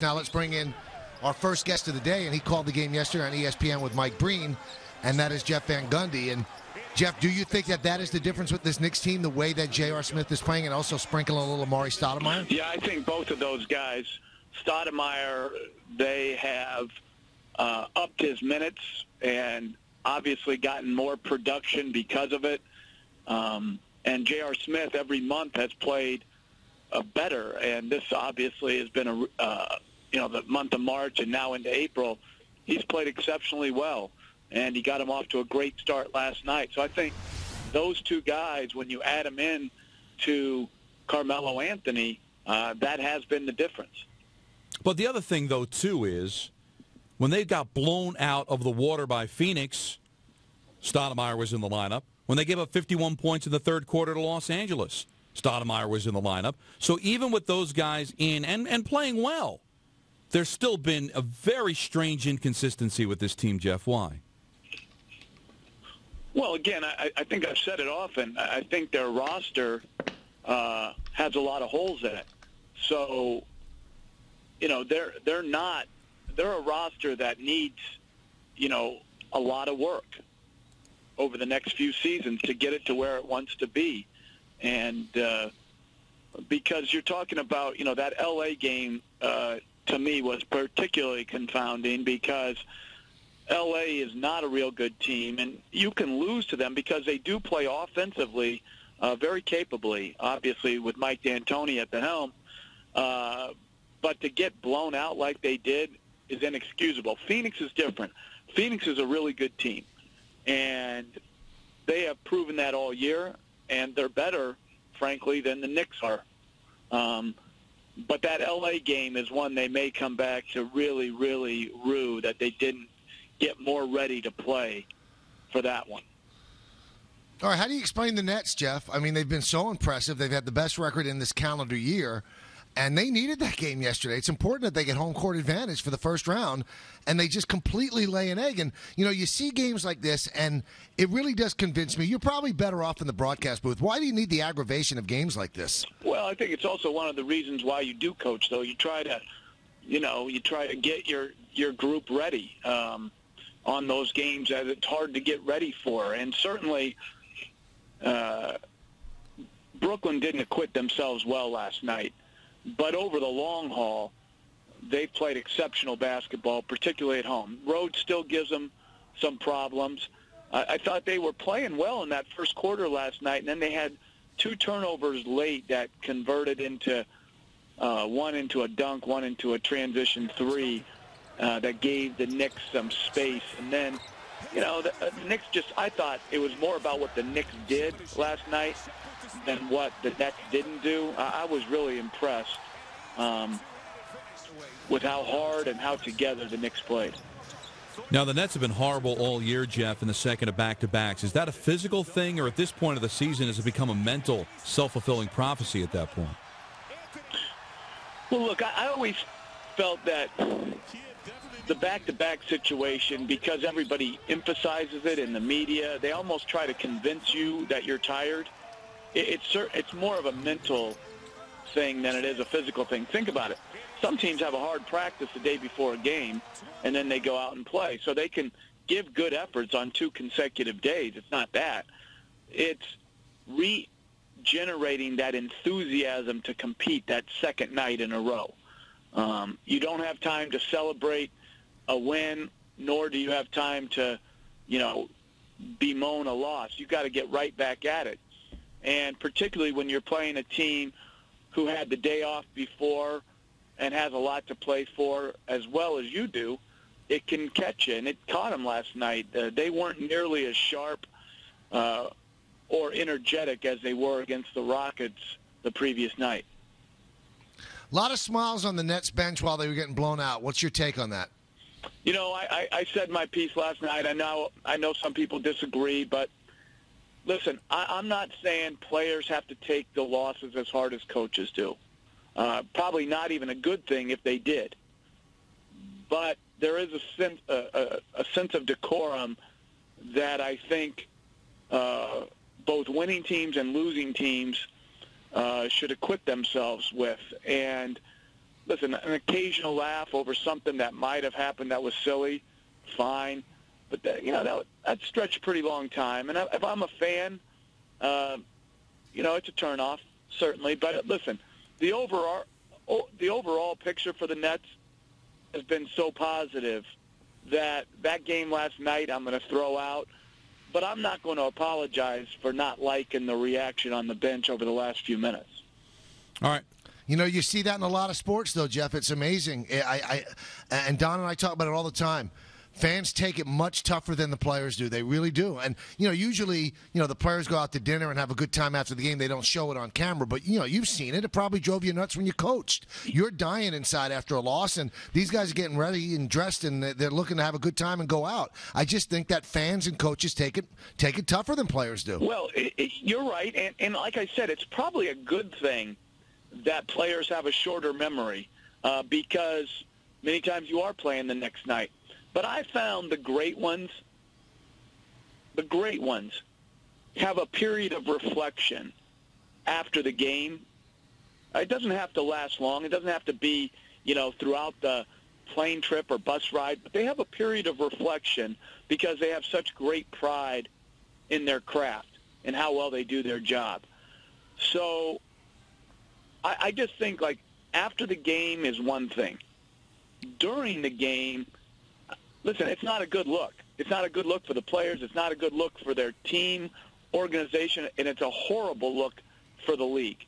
Now let's bring in our first guest of the day, and he called the game yesterday on ESPN with Mike Breen, and that is Jeff Van Gundy. And Jeff, do you think that is the difference with this Knicks team, the way that J.R. Smith is playing and also sprinkling a little Amari Stoudemire? Yeah, I think both of those guys, Stoudemire, they have upped his minutes and obviously gotten more production because of it. And J.R. Smith every month has played better, and this obviously has been the month of March and now into April. He's played exceptionally well, and he got him off to a great start last night. So I think those two guys, when you add them in to Carmelo Anthony, that has been the difference. But the other thing, though, too, is when they got blown out of the water by Phoenix, Stoudemire was in the lineup. When they gave up 51 points in the third quarter to Los Angeles, Stoudemire was in the lineup. So even with those guys in and playing well, there's still been a very strange inconsistency with this team, Jeff. Why? Well, again, I think I've said it often. I think their roster has a lot of holes in it. So, they're a roster that needs, a lot of work over the next few seasons to get it to where it wants to be. And because you're talking about, that L.A. game, to me, was particularly confounding because L.A. is not a real good team, and you can lose to them because they do play offensively very capably, obviously, with Mike D'Antoni at the helm. But to get blown out like they did is inexcusable. Phoenix is different. Phoenix is a really good team, and they have proven that all year, and they're better, frankly, than the Knicks are. But that L.A. game is one they may come back to really, really rue that they didn't get more ready to play for that one. All right, how do you explain the Nets, Jeff? I mean, they've been so impressive. They've had the best record in this calendar year, and they needed that game yesterday. It's important that they get home court advantage for the first round, and they just completely lay an egg. And, you see games like this, and it really does convince me. You're probably better off in the broadcast booth. Why do you need the aggravation of games like this? Well, I think it's also one of the reasons why you do coach, though. You try to get your group ready on those games that it's hard to get ready for. And certainly Brooklyn didn't acquit themselves well last night. But over the long haul, they've played exceptional basketball, particularly at home. Road still gives them some problems. I thought they were playing well in that first quarter last night, and then they had two turnovers late that converted into one into a dunk, one into a transition three that gave the Knicks some space. And then, the Knicks I thought it was more about what the Knicks did last night than what the Nets didn't do. I was really impressed with how hard and how together the Knicks played. Now, the Nets have been horrible all year, Jeff, in the second of back-to-backs. Is that a physical thing, or at this point of the season, has it become a mental, self-fulfilling prophecy at that point? Well, look, I always felt that the back-to-back situation, because everybody emphasizes it in the media, they almost try to convince you that you're tired. It's more of a mental thing than it is a physical thing. Think about it. Some teams have a hard practice the day before a game, and then they go out and play. So they can give good efforts on 2 consecutive days. It's not that. It's regenerating that enthusiasm to compete that second night in a row. You don't have time to celebrate a win, nor do you have time to, bemoan a loss. You've got to get right back at it. And particularly when you're playing a team who had the day off before and has a lot to play for as well as you do, it can catch you. And it caught them last night. They weren't nearly as sharp or energetic as they were against the Rockets the previous night. A lot of smiles on the Nets bench while they were getting blown out. What's your take on that? I said my piece last night. I know some people disagree, but listen, I'm not saying players have to take the losses as hard as coaches do. Probably not even a good thing if they did. But there is a sense of decorum that I think both winning teams and losing teams should acquit themselves with. And listen, an occasional laugh over something that might have happened that was silly, fine. But that stretched a pretty long time. And if I'm a fan, it's a turnoff, certainly. But listen, the overall picture for the Nets has been so positive that game last night I'm going to throw out. But I'm not going to apologize for not liking the reaction on the bench over the last few minutes. All right. You see that in a lot of sports, though, Jeff. It's amazing. And Don and I talk about it all the time. Fans take it much tougher than the players do. They really do. And, usually, the players go out to dinner and have a good time after the game. They don't show it on camera. But, you've seen it. It probably drove you nuts when you coached. You're dying inside after a loss, and these guys are getting ready and dressed, and they're looking to have a good time and go out. I just think that fans and coaches take it tougher than players do. Well, you're right. And like I said, it's probably a good thing that players have a shorter memory because many times you are playing the next night. But I found the great ones have a period of reflection after the game. It doesn't have to last long. It doesn't have to be, throughout the plane trip or bus ride. But they have a period of reflection because they have such great pride in their craft and how well they do their job. So I just think, after the game is one thing. During the game, listen, it's not a good look. It's not a good look for the players. It's not a good look for their team, organization, and it's a horrible look for the league.